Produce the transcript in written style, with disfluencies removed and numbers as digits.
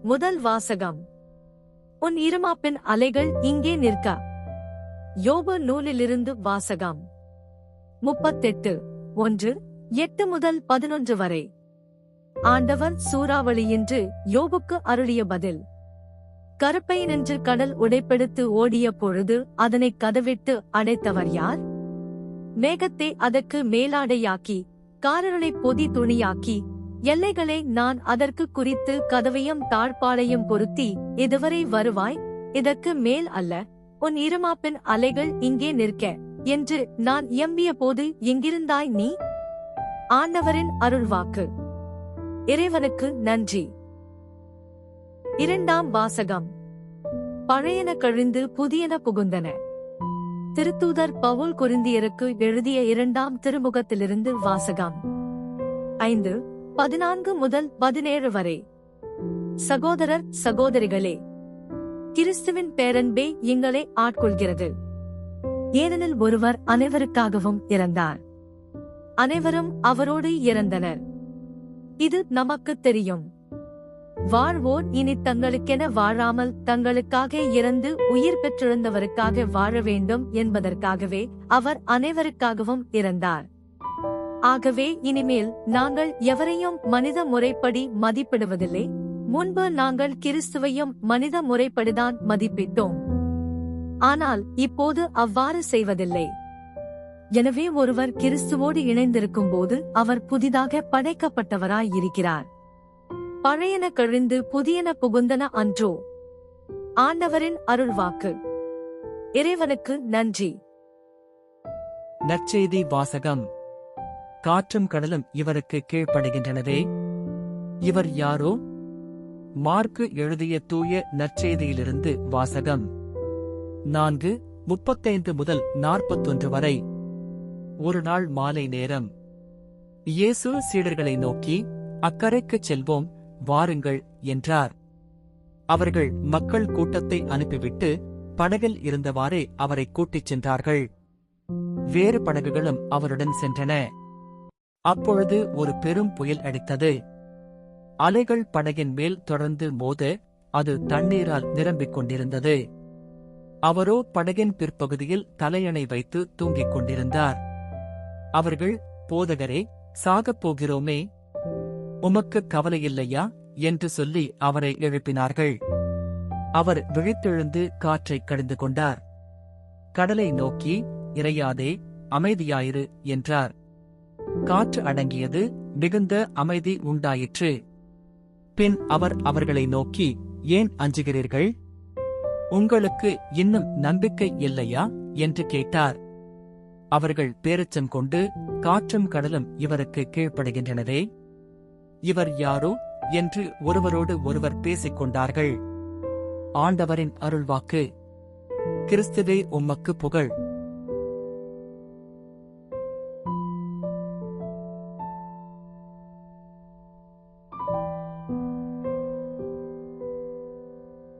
முதல் வாசகம். உன் இருமாப்பின் அலைகள் இங்கே நிற்க. யோபு நூலிலிருந்து வாசகம். 38:1-8 வரை. ஆண்டவர் சூறாவளியின்று யோபுக்கு அருளிய பதில். கருப்பை நின்று கடல் உடைப்பெடுத்து ஓடிய பொழுது அதனைக் கதவிட்டு அடைத்தவர் யார்? மேகத்தை அதற்கு மேலாடையாக்கி காரிருளைப் பொதி துணியாக்கி எல்லைகளை நான் அதற்கு குறித்து கதவையும் தாழ்பாளையும் பொருத்தி இதுவரை வருவாய், இதற்கு மேல் அல்ல, உன் இருமாப்பின் அலைகள் இங்கே நிற்க என்று நான் எம்பிய போது எங்கிருந்தாய் நீ? ஆண்டவரின் அருள்வாக்கு. இறைவனுக்கு நன்றி. இரண்டாம் வாசகம். பழையன கழிந்து புதியன புகுந்தன. திருத்தூதர் பவுல் கொரிந்தியருக்கு எழுதிய 2ஆம் திருமுகத்திலிருந்து வாசகம். 5:14-17 வரை. சகோதரர் சகோதரிகளே, கிறிஸ்துவின் பேரன்பே எங்களை ஆட்கொள்கிறது. ஏனெனில் ஒருவர் அனைவருக்காகவும் இறந்தார், அனைவரும் அவரோடு இறந்தனர். இது நமக்குத் தெரியும். வாழ்வோர் இனி தங்களுக்கென வாழாமல் தங்களுக்காக இறந்து உயிர் பெற்றெழுந்தவருக்காக வாழ வேண்டும் என்பதற்காகவே அவர் அனைவருக்காகவும் இறந்தார். ஆகவே இனிமேல் நாங்கள் எவரையும் மனித முறைப்படி மதிப்பிடுவதில்லை. முன்பு நாங்கள் கிறிஸ்துவையும் மனித முறைப்படிதான் மதிப்பிட்டோம். ஆனால் இப்போது அவ்வாறு செய்வதில்லை. எனவே ஒருவர் கிறிஸ்துவோடு இணைந்திருக்கும் போது அவர் புதிதாக படைக்கப்பட்டவராயிருக்கிறார். பழையன கழிந்து புதியன புகுந்தன அன்றோ? ஆண்டவரின் அருள்வாக்கு. இறைவனுக்கு நன்றி. நற்செய்தி வாசகம். காற்றும் கடலும் இவருக்கு கீழ்ப்படுகின்றனவே. இவர் யாரோ? மார்க்கு எழுதிய தூய நற்செய்தியிலிருந்து வாசகம். 4:35-41 வரை. ஒரு நாள் மாலை நேரம். இயேசு சீடர்களை நோக்கி, அக்கரைக்குச் செல்வோம், வாருங்கள் என்றார். அவர்கள் மக்கள் கூட்டத்தை அனுப்பிவிட்டு படகில் இருந்தவாறே அவரை கூட்டிச் சென்றார்கள். வேறு படகுகளும் அவருடன் சென்றன. அப்பொழுது ஒரு பெரும் புயல் அடித்தது. அலைகள் படகின் மேல் தொடர்ந்து மோத அது தண்ணீரால் நிரம்பிக் கொண்டிருந்தது. அவரோ படகின் பிற்பகுதியில் தலையணை வைத்து தூங்கிக் கொண்டிருந்தார். அவர்கள், போதகரே, சாகப் போகிறோமே, உமக்கு கவலையில்லையா என்று சொல்லி அவரை எழுப்பினார்கள். அவர் விழித்தெழுந்து காற்றைக் கடிந்து கொண்டார். கடலை நோக்கி, இறையாதே, அமைதியாயிரு என்றார். காற்று அடங்கியது, மிகுந்த அமைதி உண்டாயிற்று. பின் அவர் அவர்களை நோக்கி, ஏன் அஞ்சுகிறீர்கள்? உங்களுக்கு இன்னும் நம்பிக்கை இல்லையா என்று கேட்டார். அவர்கள் பேரச்சம் கொண்டு, காற்றும் கடலும் இவருக்கு கீழ்ப்படுகின்றனவே, இவர் யாரோ என்று ஒருவரோடு ஒருவர் பேசிக் கொண்டார்கள். ஆண்டவரின் அருள்வாக்கு. கிறிஸ்துவே உமக்கு புகழ்.